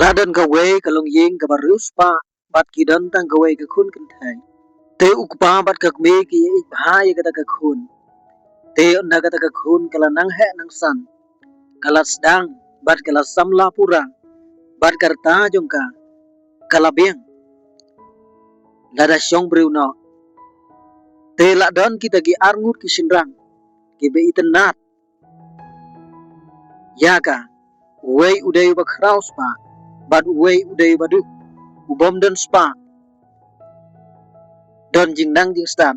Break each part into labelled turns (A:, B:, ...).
A: Ladan gawe kalong yeng kabarus pa bat kidan tang gawe ka khun kan thai te ukpa bat ka me ki ik bhai ka ka khun te onda ka ka khun kala nang he nang san kala sedang bat kala samla pura bat karta jongka kala beng lada syong breuno te ladan kita gi arngut ki sinrang ki be itenat yaka wei udai ba kraus pa bat wei udai badu ubom dan spa don jingdang jing stam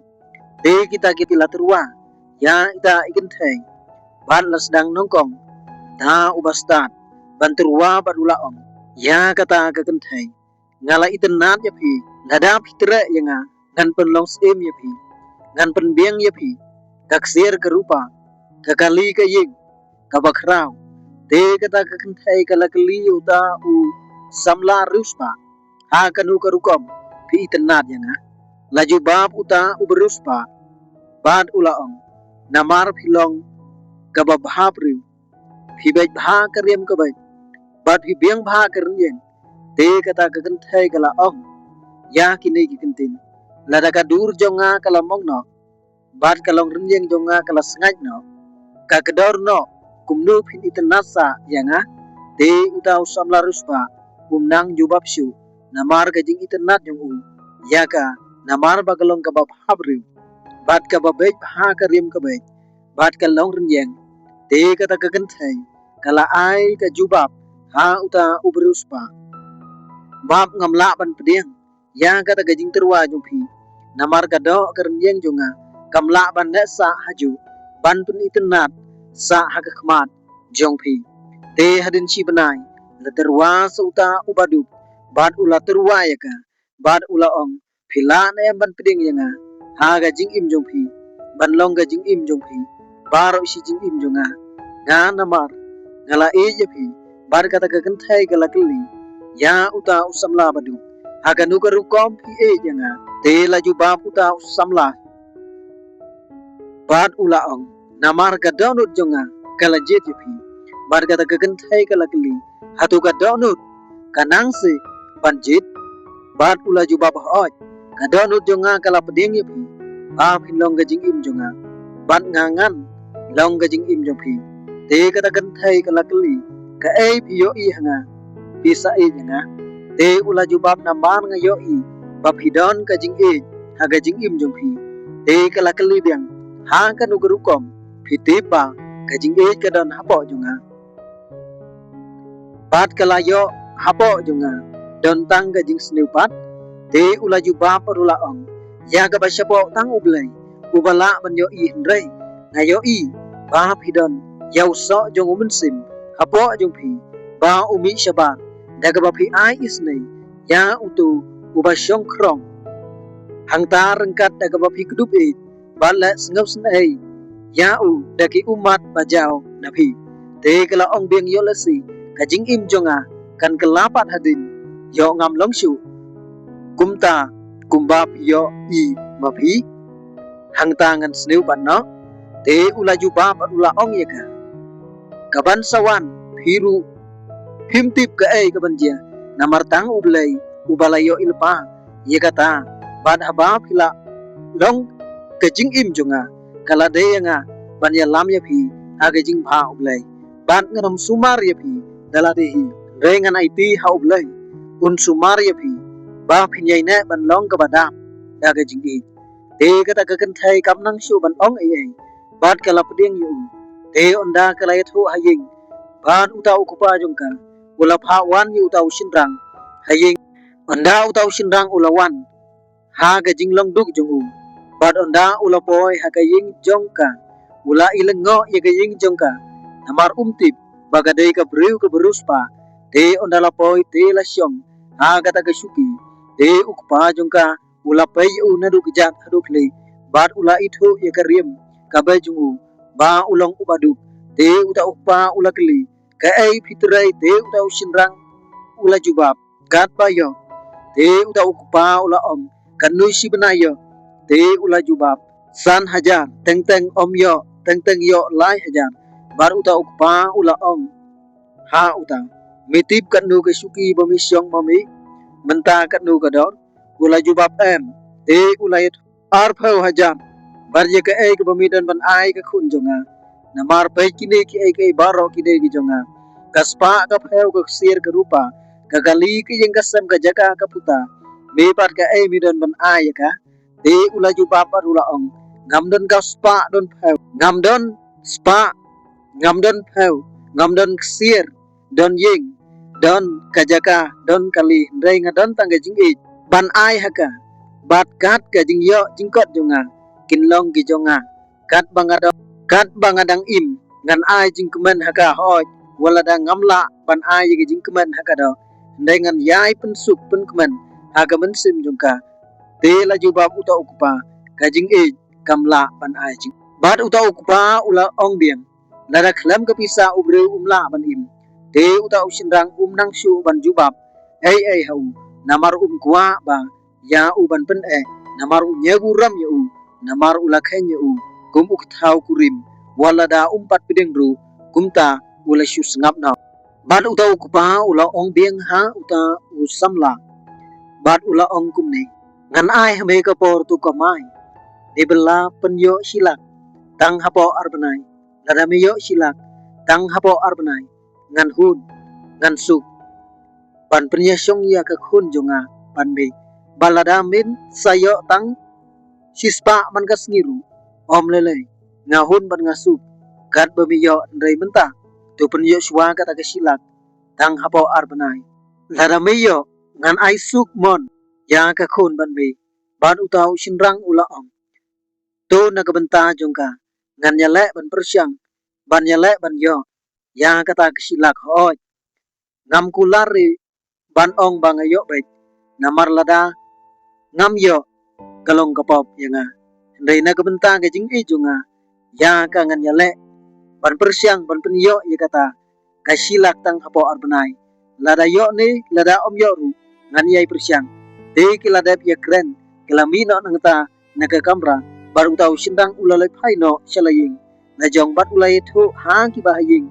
A: te kita laterwa ya ita ikin thai ban la sedang nongkong ta ubastat ban terwa badula om ya kata ka kan thai ngala itenat ya phi lada fitre yanga ngan pen long sem ya phi ngan pen biang ya phi kak ser ke rupa kakali ka ying ka bakrau te kata ka kan thai kala kali uta u samla ruspa ha kanu karukom phi itenat yanga laju bab uta uberuspa bad ulaong namar philong kababha priu phi bai bha kariem ka bai bad phi biang bha karien te kata ka kan thai kala ong ya kini ki kentin lada ka dur jonga kala mong no bad kalong rieng jonga kala sngaj no ka kedor no kumnu phin itanasa yanga te uta usamla ruspa umnang jubab shu namar ka jing itanat jong u yaka namar bagalong ka babha priu bat ka babej bha kariem ka bai bat kalong rieng te kata ka kan thai kala ai ka jubab ha uta ubruspa bab ngamla ban pediang ya kata gajing terwa jong phi namar ka do kernyeng jonga kamla ban ne sa haju ban pun itenat sa hak khmat jong phi te hadin chi banai la terwa sauta ubadu bat ula terwa yaka bat ula ong phila ne ban peding yanga ha gajing im jong phi ban long gajing im jong phi baro si jing im jonga nga namar ngala e je phi bar kata ka kan thai kala kli ya uta usamla badu haganu ka rukom phi e janga te laju bab uta usamla bat ula ong namar ka donut jonga kala je phi bar kata ka kan thai kala kli hatu ka donut kanang se banjit bat ula ju bab hoj ka donut jonga kala peding ye phi ba phin long gajing im jonga bat ngangan long gajing im jong phi te kata kan thai kala kli ka e phi yo i hanga bisa e janga te ula jubab nambar nga yo i bapidon ka jing e haga jing im jong phi te kala kali biang ha ka nu gurukom phi te pa ka jing e ka don hapo jonga pat kala yo hapo jonga don tang ka jing sneu pat te ula jubab rula ong ya ka ba shapo tang ublai ubala ban yo i hrei nga yo i ba pidon yau so jong umun sim hapo jong phi ba umi shabar daga ba phi ai isnei ya utu uba syong krong hangta rengkat daga ba phi kudup e bala sngap snei ya u daki umat bajau na phi te kala ong biang yo lasi ka jing im jonga kan kelapat hadin yo ngam long shu kumta kumbap yo i ma phi hangta ngan sneu ban no te ula juba pat ula ong ye ka kaban sawan phiru phim tip ka ai ka banjia namar tang ublai ubalayo ilpa ye kata ban haba phila long ka jing im jonga kala de nga ban ya lam ya phi aga jing bha ublai ban ngam sumar ya phi dala de hi rengan it ha ublai un sumar ya phi ba phin yai na ban long ka badam aga jing i te kata ka kan thai kam nang shu ban ong ai ai bat kala peding yu te onda kala thu haying ban uta ukupa jongka ula pha wan yu uta usinrang haying onda uta usinrang ulawan ha ga jinglong duk jongu bat onda ula poi ha ka ying jongka ula ilengo ye ka ying jongka namar umtip bagade ka breu ka beruspa te onda la poi te la syong ha kata ka syuki te ukupa jongka ula pai u nadu kejat haduk le bat ula ithu ye ka riem ka ba jungu ba ulong ubadu te uta upa ula kli ka ai fitrai te uta usinrang ula jubab gat pa yo te uta ukupa ula om kanui sibna yo te ula jubab san hajar teng teng om yo teng teng yo lai hajar bar uta ukupa ula om ha uta mitip kat nu ke suki bamisyong mami menta kat nu kador ula jubab te ulai arphau hajar barje ke ke bamidan ban ai ke khun jonga namar pai kine ki ke baro kine ki jonga kaspa ka pheu ka sir ka rupa ka gali ki yang kasam ka jaka ka puta me pat ka midan ban ai ka te ula jubab ula ong ngamdon ka spa don pheu ngamdon spa ngamdon pheu ngamdon sir don ying don kajaka don kali ndai ngadon tangga jing ban ai haka bat kat ka jing yo jing kot jonga kinlong ki jonga kat bangadang im ngan ai jing kemen haka hoj wala da ngamla ban ai ki jing kemen haka do ndai ngan yai pen sup pen kemen haka men sim jongka te la jubab uta ukupa ka jing kamla ban ai jing bat uta ukupa ula ong biang lara khlam ka pisa ubre umla ban im te uta usinrang nang su ban jubab hau namar kwa ba ya uban pen namar nyegu ram ya namar ula khen ya kum uk thau kurim wala da umpat pideng ru kumta ula shu ngap na bat uta ukupa ula ong biang ha uta usamla bat ula ong kumne ngan ai hame ka por tu kamai debela penyo silak tang hapo arbanai ladamiyo silak tang hapo arbanai ngan hun ngan suk ban penya syong ya ka khun jonga ban me balada min sayo tang sispa man ka sngiru om lele ngahun ban ngasuk gat bamiyo ndai menta tu penya shwa ka ta silak tang hapo arbanai ladamiyo ngan ai suk mon ya ka khun ban me ban utau shinrang ula ong to na ka benta jongka ngan nyale ban persyang ban nyale ban yo ya kata kesilak hoj ngam kulari ban ong bangayo bet namar lada ngam yo kalong kapop yanga ndai na kabenta ke jing jonga ya ka ngan nyale ban persyang ban penyo ya kata kasilak tang hapo arbanai lada yo ni lada om yo ru ngan yai persyang te kilada ya kren kelamino nangta naga kamra baru tahu sindang ulalai phaino chalaying na jong bat ulai thu hang ki bahaying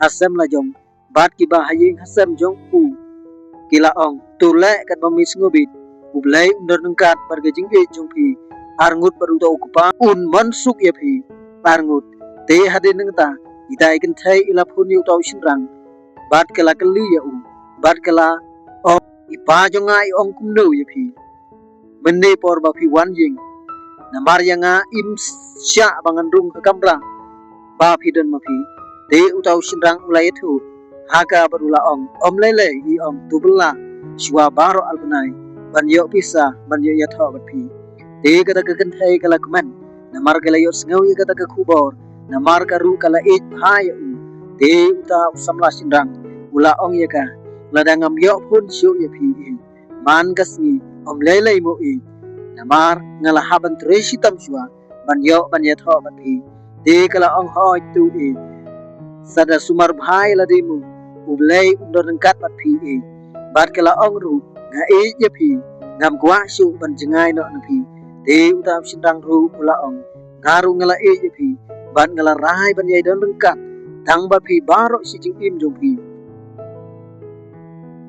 A: hasam la jong bat ki bahaying hasam jong kila ong tule kat bamis ngobit ublai undar nengkat barga jingge jong pi arngut baru tahu kupa un mansuk ya pi arngut te hade nengta idai kan thai ila phuni utaw sindang bat kala kali ya bat kala ong ipa jongai ong kumno ya pi mende por ba pi wan ying namar yanga im sya bangan rung kamra ba pidon mapi te utaw sindang ulai thu haka barula om lele i om tubla shwa baro albanai ban yo pisa ban yo yatho bapi te kata ka kanthai kala kman namar kala yo sngaw ya kata ka khubor namar ka ru kala it phai te utaw samla sindang ula ong ya ka ladangam yo phun shu ya pi man kasni om lele mo namar ngala haban tresi tam shwa ban yo ban yatho bapi te kala ong hoj tu sada sumar bhai la demu ublai undor nengkat pat pi bat kala ong ru nga ya pi ngam kwa shu ban jengai no na pi te utam sindang ru ula ong ngaru ngala ya pi ban ngala rai ban yai don nengkat tang ba pi baro si jing im jong pi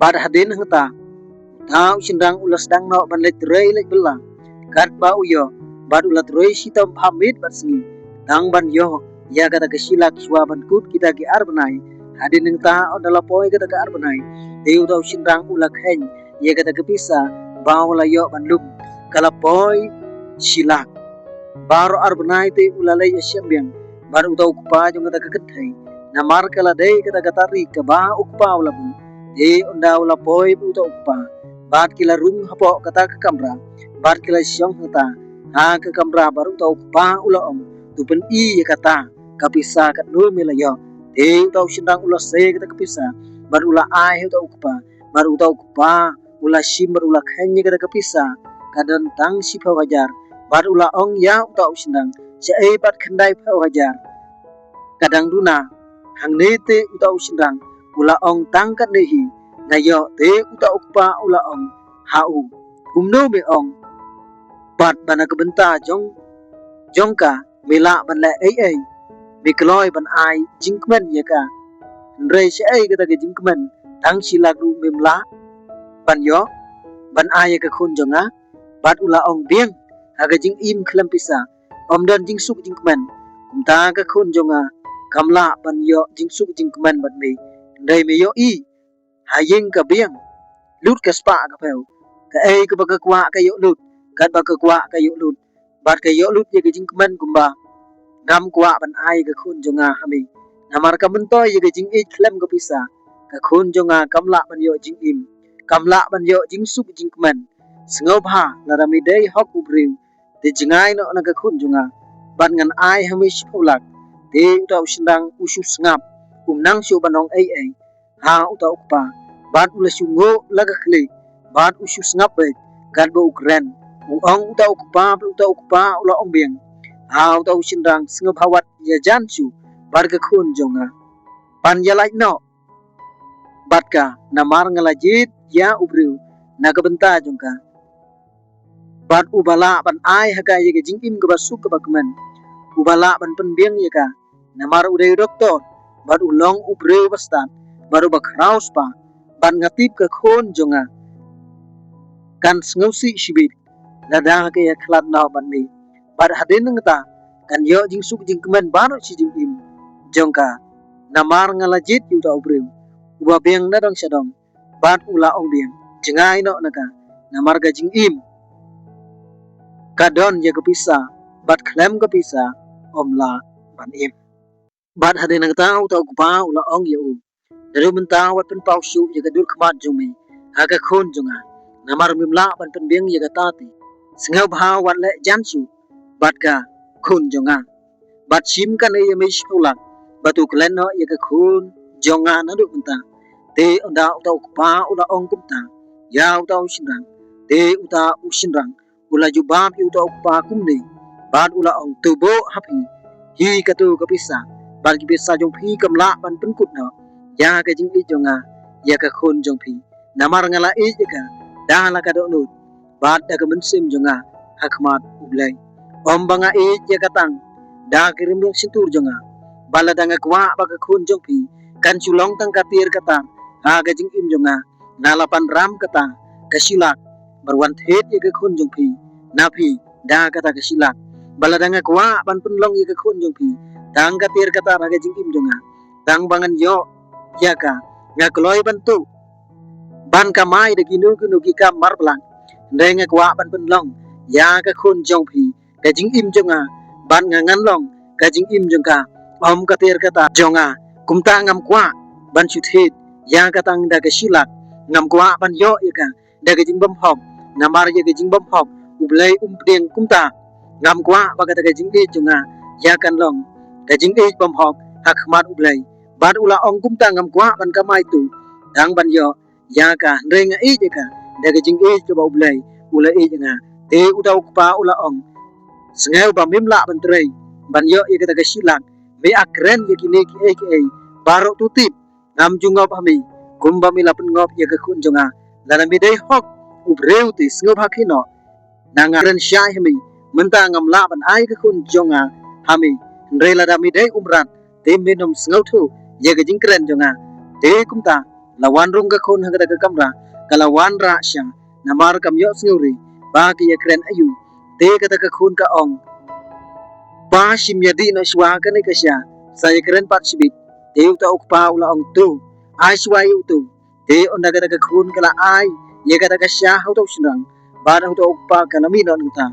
A: bat hadin hata tau sindang ulas dang no ban let rei let belang kat ba uyo bat ulat roi sitam pamit bat sengi tang ban yo ya kata kesilak shwa ban kut kita ki arbanai hadin neng ta odala poi kata ka arbanai deu tau sindang ula khen ya kata kepisa bawla yo ban lum kala poi silak baro arbanai te ula lai asyambiang bar utau kupa jong kata kethai namar kala dei kata katari ka ba ukpa ula bu de onda ula poi utau kupa bat kila rung hapo kata ka kamra bat kila syong hata ha ka kamra baru utau kupa ula tupen ya kata kapisa kat nu melayo de utau sindang ula se kata kapisa baru ula ai utau kupa baru utau kupa ula sim baru ula khanya kata kapisa kadan tang si wajar baru ula ong ya utau sindang se pat khandai wajar kadang duna hang nete utau sindang ula ong tang kat nehi ngayo te utau kupa ula ong hau kumno me ong pat bana kebenta jongka mela ban la ai mikloi ban ai jingkmen ya ka ndrei se ai kata ke jingkmen tang silak ru memla ban yo ban aya ka khun jonga bat ula ong biang haga jing im khlam pisa om don jing suk jing kman kumta ka khun jonga kamla ban yo jing suk jing kman bat me dai me yo i hayeng ka biang lut ka spa ka peu ka e ka ba ka kwa ka yo lut kat ba ka kwa ka yo lut bat ka yo lut ye ka jing kman kumba ngam kwa ban ai ka khun jonga hami namar ka mentoy ye ka jing e khlam ka pisa ka khun jonga kamla ban yo jing im kamla ban yo jing suk jing kman sngau bha la rami dei hok ubriu te jingai no na ka khun jonga ban ngan ai hami shpulak te utau sindang usu sngap nang shu banong ai ha utau pa bat ula sungo laga khle bat usu sngap be kan bo ukren ong utau pa ula ong biang ha utau sindang sngap hawat ya jansu bar ka khun jonga pan ya lai no bat ka namar ngalajit ya ubriu na ka benta jongka bat ubala ban ai haka ye jing im ka basu ka bakman ubala ban pen biang ye ka namar uday doktor bat ulong ubreu bastan baru bakraus pa ban ngatip ka khon jonga kan ngausi shibit lada ka ya khlat na ban mi bat haden ngata kan yo jing suk jing kman bano si jing im jongka namar ngalajit yu da ubreu uba biang na dong sadong bat ula ong biang jengai no naka namar ga jing im kadon ya kepisa bat klem kepisa omla ban im bat hade nang tau tau pa ula ong ya u daru menta wat pen pau su ya kadur khmat jumi aga khon junga namar mimla ban pen biang ya tati sngau bha wat le jansu bat ka khon junga bat sim kan ya me shulak batu klen no ya ka khon jonga na du menta te onda tau pa ula ong kumta ya tau shinrang te uta ushinrang ula jubab yu tau pa kumne bat ula ong tubo hapi hi katu kapisa bat ki bisa jong phi kamla ban pen kut no ya ka jing i jonga ya ka khon jong phi namar ngala e ka da la ka do nut bat da ka men sim jonga hakmat ublai om banga e ya ka tang da kirim long sintur jonga bala danga kwa ba ka khon jong phi kan chulong tang ka tir ka tang ha ka jing im jonga nalapan ram ka tang ka silak barwan thet ya ka khon jong phi na phi da ka ta ka silak bala danga kwa ban pen long ya ka khon jong phi tang ka tir ka ta ra ka jing im jonga tang bangan yo ya ka nga kloy bantu ban ka mai de ginu ginu gi ka mar blang ndai nga kwa ban pen long ya ka khon jong phi ka jing im jonga ban nga ngan long ka jing im jong ka om ka ter ka ta jonga kum ta ngam kwa ban chu thet ya ka tang da ka silak ngam kwa ban yo ya ka da ka jing bam hop namar ya ka jing bam hop ublai deng kum ta ngam kwa ba ka ta ka jing e jonga ya kan long ka jing e bam hop hakmat ublai bat ula ong kum ta ngam kwa ban ka mai tu dang ban yo ya ka renga e ka da ka jing e ka ba ublai ula e nga te utau pa ula ong sngeu ba mimla ban trei ban yo ya ka ta ka silak me akren ya ki ne ki e baro tu tip ngam jungop hami kumba mila pen ngop ya ka khun jonga lana mi dei hok ubreu ti sngeu ba khino nanga ren syai hami menta ngam la ban ai ka khun jonga hami ndrela da mi dei umrat te minum sngau thu ya ka jing kren jonga te kumta lawan rung ka khun hagada ka kamra kalawan ra syang namar kam yo sngeu ri ba ki ya kren ayu te ka ta ka khun ka ong pa sim ya di no swa ka ne ka sya saya kren pat sibit te uta ukpa ula ong tu ai swa yu tu te onda ka ta ka khun kala ai ya ka ta ka sya hau tu sinrang ba na uta ukpa kana mi no nta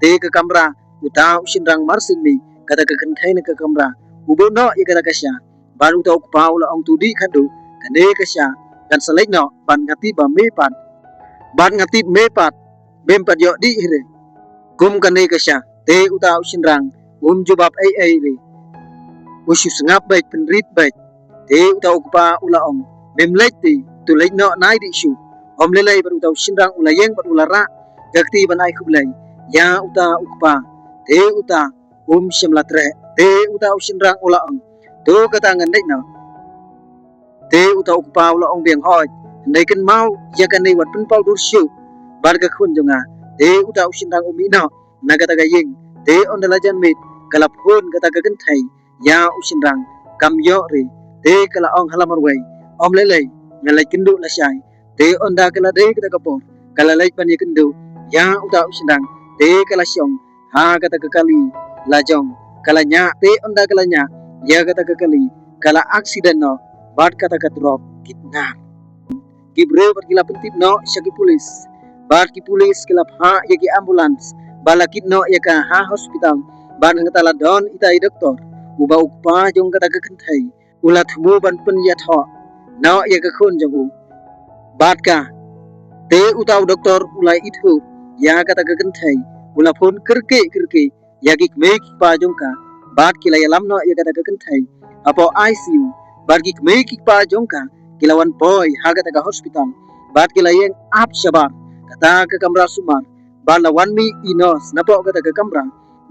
A: te ka kamra uta usinrang marsin mi ka ta ka kan thai na ka kamra ubo no ya ka ta ka sya ba uta ukpa ula ong tu di khadu ka ne ka sya kan selek no ban ngati ba me pat ban ngati me pat bem pat yo di hire kum ka ne ka sya te uta usinrang jubab ai le usu sngap baik penrit baik te uta ukpa ula ong bem lek ti tu lek no nai di shu om le lei bar uta usinrang ula yeng bar ula ra gakti ban ai khublai ya uta ukpa te uta simlatre te uta usinrang ula ong to ka tangan dek no te uta ukpa ula ong biang hoi nei kan mau ya kan nei wat pen pau dur shu bar ka khun jonga te uta usinrang umi no naga ta ga yeng te on la jan mit kala phun ka ta ka kan thai ya usinrang kam yo ri te kala ong halamar wei om le ngalai kendu la syai te onda kala de kita kapor kala lai pan ye kendu ya uta usendang te kala syong ha kata kekali lajong kala nya te onda kala nya ya kata kekali kala accident no bat kata katrok kitna gibre bat kila pentip no syaki pulis bat ki pulis kila ha ye ki ambulans bala kitno ya ka ha hospital ban ngatala don itai doktor uba ukpa jong kata kekentai ulat mu ban pen ya tho no ya ka khun jong u bat ka te utau doktor ulai ithu ya kata kekentai ula phun kerke ya ki me ki pa jong ka bat kila ya lam no ya kata kekentai apo ICU bat ki me ki pa jong ka kilawan boy ha kata ka hospital bat kila yang ap shabar kata ke kamra sumar bala wan mi inos napo kata ke kamra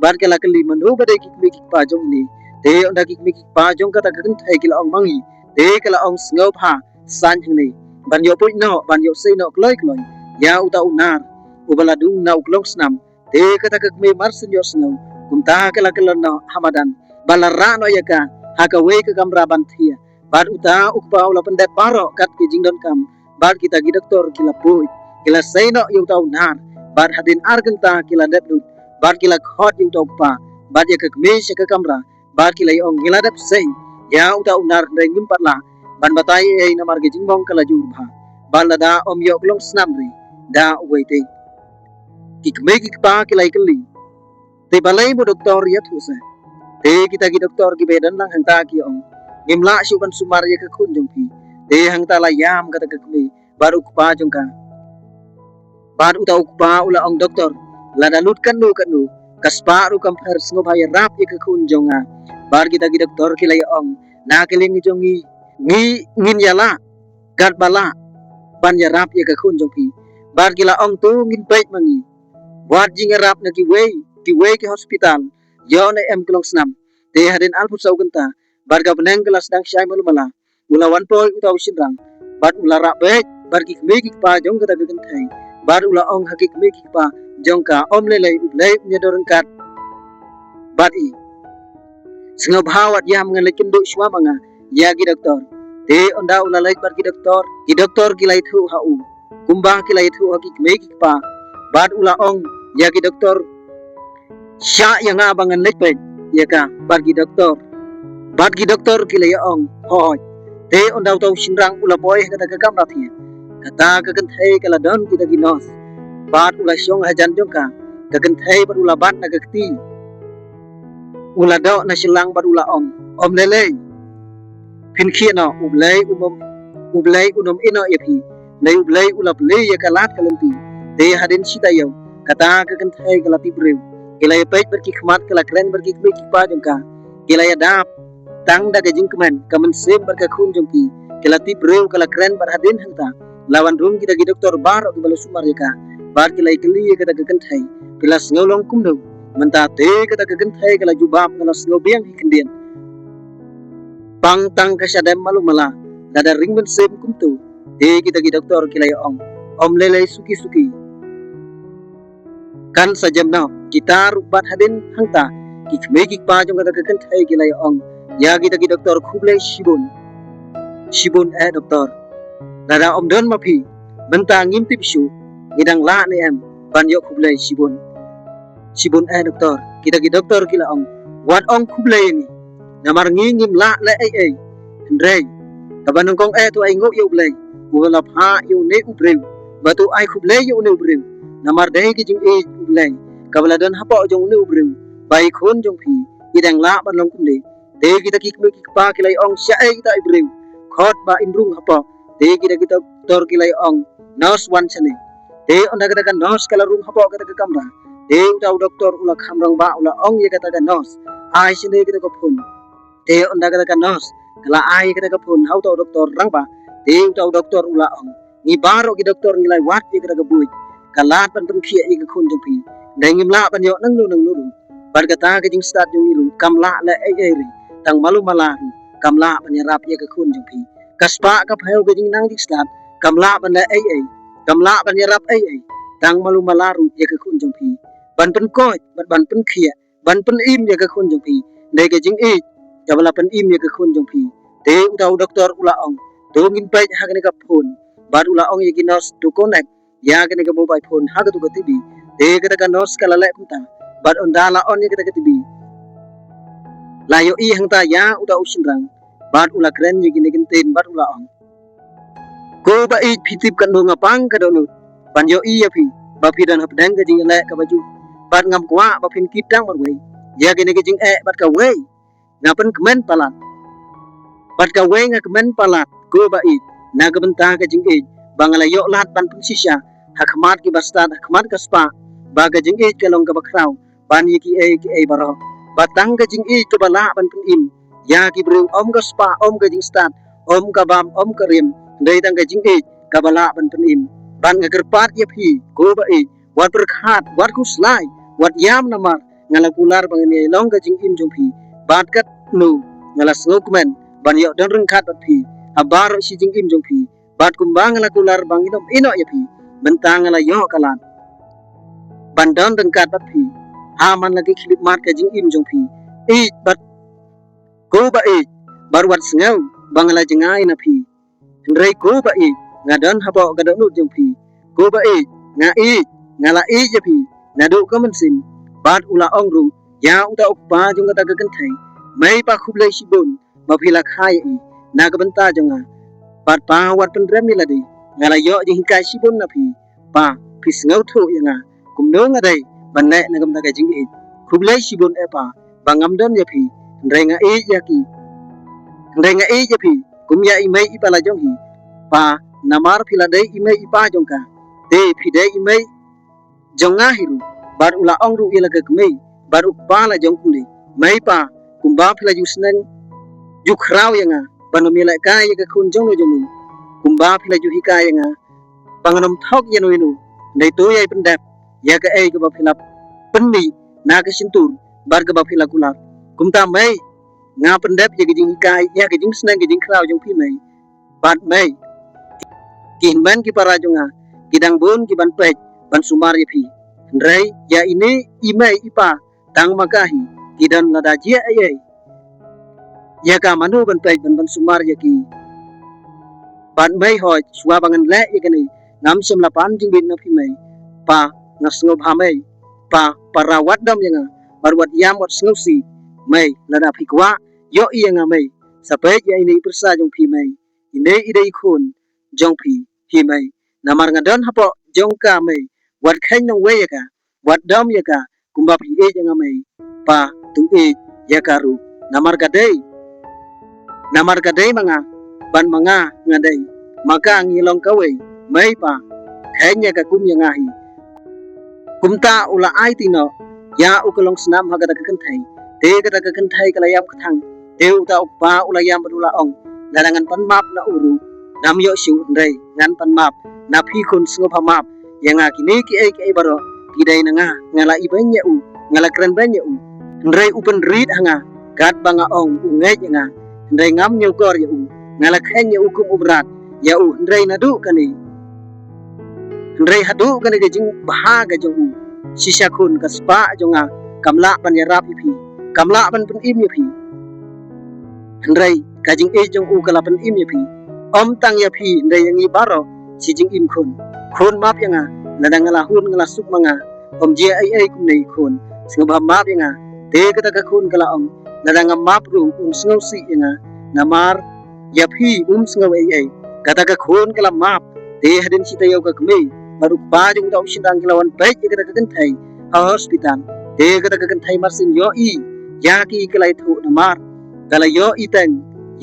A: bat kila kali manu bade ki me ki pa jong ni te onda ki me ki pa jong kata kekentai kila ong mangi te kila ong ngop ha san jing ni ban yo pui no ban yo sei no kloi ya uta unar ubala dung na uklong snam te kata ke me marsin yo snow kumta kala kala no hamadan bala ra no yaka haka we ke kamra ban thia bar uta ukpa ula pende paro kat ki jingdon kam bar kita gi doktor kila pui kila sei no yo uta unar bar hadin argenta kila debdu bar kila khot yo uta ukpa bar ya ke me se ke kamra bar kila ong kila dep sei ya uta unar rengim patla ban batai ei namar ge jingbong kala jurba balada om yo klong snamri da uwaite kikme kikpa kilai keli te balai bo doktor ya thuse te kita gi doktor gi bedan lang hangta ki ong ngimla shu ban sumar ye ka khun jong pi te hangta la yam kata kekme baru ukpa jong ka bar uta ukpa ula ong doktor la dalut kanu kaspa ru kam phar sngo bhai rap ye ka khun jonga bar kita gi doktor kilai ong na keling jongi ngi ngin yala gat bala ban ya rap ye ka khun jong pi bar kila ong tu ngin pek mangi buat jing rap na ki we ki hospital yo na em klong snam te hadin alpu sau genta bar ga beneng kelas dang syai malu mala ula wan poi utau sinrang bar ula rap bek bar ki me ki pa jong kata gen thai bar ula ong hakik me ki pa jong ka om le nya dorang kat bar i singa bhawat yam ngan lekin do shwa manga ya gi doktor te onda ula lai bar ki doktor ki lai thu ha u kumba ki lai thu hakik me ki pa bar ula ong ya ki doktor sya yang abangan lekpek ya ka bar ki doktor ki lai ong hoj te onda utau sinrang ula boy kata ka kam rathi kata ka kan thai kala don kita gi nos bat ula syong hajan jong ka kan thai bar ula bat na gakti ula do na silang bar ula om lele phin khia no ublai unom ino yapi nei ublai ula ple ya kalat kalampi te hadin sita yo kata ka kan thai kala ti brew kila ya pek berki khmat kala kren berki kme ki pa jong ka kila ya dap tang da jing kamen sem berka khun jong ki kila ti brew kala kren bar hadin hanta lawan rum kita gi doktor bar ok bala sumar ya ka bar kila ikli ya kata ka kan thai kila ngolong kumdo menta te kata ka kan thai kala jubab kala slobiang hikendien pang tang ka sadam malu mala dada ring ben sem kumtu te kita gi doktor kila ya om lele suki kan sajam na kita rubat hadin hangta ki khme ki pa jong kata kan thai ki lai ong ya kita ki doktor khuble shibun doktor dada om don ma phi benta ngim tip shu ngidang la ne em ban yo khuble shibun doktor kita ki doktor ki la ong wat ong khuble ni namar ngim la ai ndrei kabanong kong tu ai ngop yo ble wala pha yo ne ubreu batu ai khuble yo ne ubreu namar dai ki jing e ublai kabla don hapo jong ne ubreu bai khon jong phi idang la ban long kum de te kita ki pa ki lai ong sha e kita ubreu khot ba imrung hapo te kita tor ki lai ong nurse wan chane te onda kata kan nurse kala room hapo kata ka kamra te utau doktor ula khamrang ba ula ong ye kata ka nurse ai sine kita ko phun te onda kata ka nurse kala ai kata ka phun hau to doktor rang ba te utau doktor ula ong ni baro ki doktor ni lai wat ye kata ka bui kalat pan khia i ka khun jong pi dai ngim la ban yo nang nu bar kata ka jing start jong ni lu kam la la ai ri tang malu mala kam la ban rap ye ka khun jong pi kaspa ka pheu ka jing nang jing start kam la ban la ai kam la ban rap ai tang malu mala ru ye ka khun jong pi ban pen ko ban pen khia ban pen im ye ka khun jong pi dai ka jing e jabala pen im ye ka khun jong pi te utau doktor ula ong dongin pej hagani ka phone bat ula ong yagi nos to connect ya gani ka mobile phone haga to ka TV de kata ka nos kala le kunta bat ondala on ya kata ka TV la yo I hang ta ya uta usinrang bat ula kren yagi ni ten bat ula ong ko ba I pitip kan dong apang ka donu ban yo I ya pi ba pi dan hap dang ka jing le ka baju bat ngam kwa ba pin kitang bat wei ya gani ka jing bat ka wei ngapen kemen palat bat ka wei nga kemen palat ko ba I na ka benta ka jing bangala yo lat ban pun sisya hakmat ki bastad hakmat ka spa ba ka jing ka long ka bakraw ban yi ki baro batang ka jing ka bala ban pun im ya ki bro om ka spa om ka jing stad om ka bam om ka rim dei tang ka jing ka bala ban pun im ban nga kerpat ya phi ko ba wat berkhat wat kuslai wat yam namar ngala kular bang ni long ka jing im jong phi bat kat nu ngala snokmen ban yo dan reng khat bat phi abar si jing im jong phi bat kumbang ngala kular bang ino ya phi bentang ngala yo kalan ban dan reng khat bat phi aman lagi khilip mat ka jing im jong phi bat ko ba bar wat sngau bangala jengai na phi ndrei ko ba ngadan habo gadon nu jong phi ko ba ngala ya phi na do ka mensim bat ula ong ru ya uta ukpa jong kata ka kenthai mai pa khublai sibon ma phila khai na ka benta jonga bat pa wat pen rem ni ladi ngala yo jing kai sibon na phi pa phi sngau tho yanga kum no ngadai ban le na kam ta ka jing khublai sibon pa bangam don ya phi ndrei nga ya ki ndrei nga ya phi kum ya mai ipala jong hi pa namar phila dei mai ipa jong ka te phi dei mai jonga hiru bar ula ong ru ila gagmei bar ukpa la jong kundi mai pa kumba phila yusnen yu khrau yanga banomila ka ya ka khun jong no jong kumba phila yu hika yanga panganom thok yanu inu dei to yai pendap ya ka ka ba phila penni na ka sintur bar ka ba phila kular kumta mai nga pendap ya ka jing kai ya ka jing snen ka jing khrau jong phi mai bat mai kin ban ki para jonga kidang bon ki ban pej ban sumar ya phi ndrei ya ini imai ipa tang makahi kidan lada jia ya ka manu ban pej ban sumar ya ki ban mai hoi suwa bangan le ya kani ngam sim lapan jing bin na phi mai pa ngasngo bha mai pa parawat dam yanga barwat yam wat sngo si mai lada phi kwa yo nga mai sapej ya ini persa jong phi mai ine idei khun jong phi mai namar ngadon hapo jong ka mai wat khain nong we ka wat dam ya ka kumba phi nga mai pa tu ya karu namar ka dei manga ban manga ngadai maka ngilong ka we mai pa khain ya ka kum ya ngahi kumta ula ai tino ya ukolong snam haga ka kenthai te ka kenthai kala yam khathang te uta ukpa ula yam badula ong larangan pan map na uru nam yo siu ndrei ngan pan map na phi khun sngo pha map yanga kini ki baro kidai na nga ngala ibanya ngala kren banya ndrei upen rit hanga gat banga ong ngai nga ndrei ngam nyu kor ya ngala khen ya kum ubrat ya ndrei na du kani ndrei hadu kani ke jing bahaga jong sisa khun ka spa jonga kamla ban ya rap phi kamla ban pun im ya phi ndrei ka jing jong kala pan im ya phi om tang ya phi ndrei yangi baro si jing im khun map yanga ladang ngala hun ngala suk manga om je ai kum nei khun sngba map yanga te ka khun kala om ladang map ru sngo si yanga namar ya phi sngo ai kata ka khun kala map te hadin si tayo ka kme baru ba jong ta usindang kilawan baik ka kan thai hospital te ka kan thai marsin yo ya ki kalai thu namar kala yo ten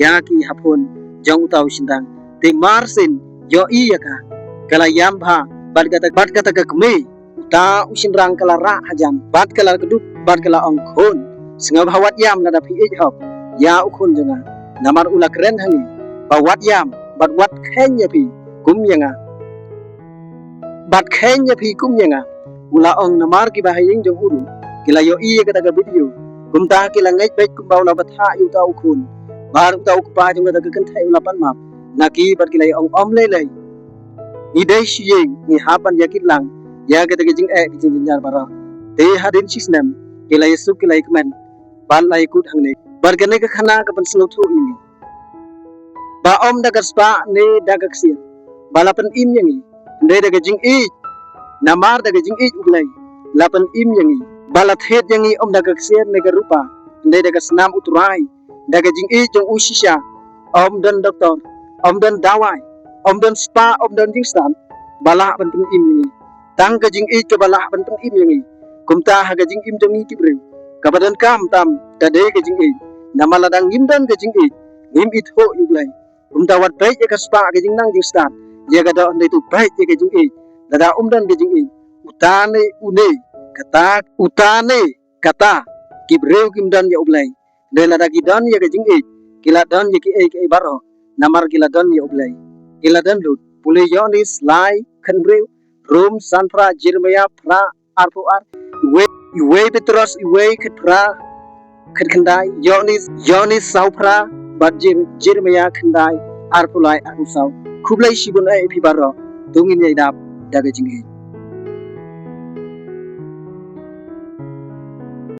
A: ya ki hapun jong ta usindang te marsin yo ya ka kala yam bha bat kata ka kme ta usinrang kala ra hajam bat kala keduk bat kala ong khun snga bhawat yam na da phi hop ya ukhun jonga namar ula kren hangi bawat yam bat wat khen ya phi kum yanga bat khen ya phi kum yanga ula ong namar ki bahayeng jong uru kila yo ka daga video kum ta kila ngai bek kum baula batha yu ta ukhun bar ta ukpa jong daga kan thai ula pan map naki bat kila ong om le ni dai shiyeng ni hapan yakit lang ya ka daga jing jing jar bara te hadin sisnam kila yesu kila ikman ban lai kut hangne bar ka khana ka pan slo thu ini ba om daga spa ne daga ksir balapan im yangi ne daga jing i namar daga jing i ublai lapan im yangi balat het yangi om daga ksir ne garupa ne daga senam uturai daga jing i jong usisha om dan doktor om dan dawai om dan spa om dan jingstan bala penting im yangi tang ka jing i ke bala penting im yangi kumta haga jing im jangi kibreu kabadan kam tam tade ka jing i namala dang ngimdan ka jing i ngim it ho yublai kumta wat baik ya ka spa ka jing nang jingstan ya ga da ndai tu baik ya ka jing i dada dan ka jing i utane une kata kibreu kimdan ya ublai de la dagi dan ya ka jing i kila dan ya ki baro namar kila dan ya ublai kila dan lut pule yonis lai khanbreu rom sanfra jirmaya pra arpo ar iwe petros iwe khatra khandai yonis saupra bajir jirmaya khandai arpulai arusau kublai sibun ai pibaro dongin yai dap daga jing i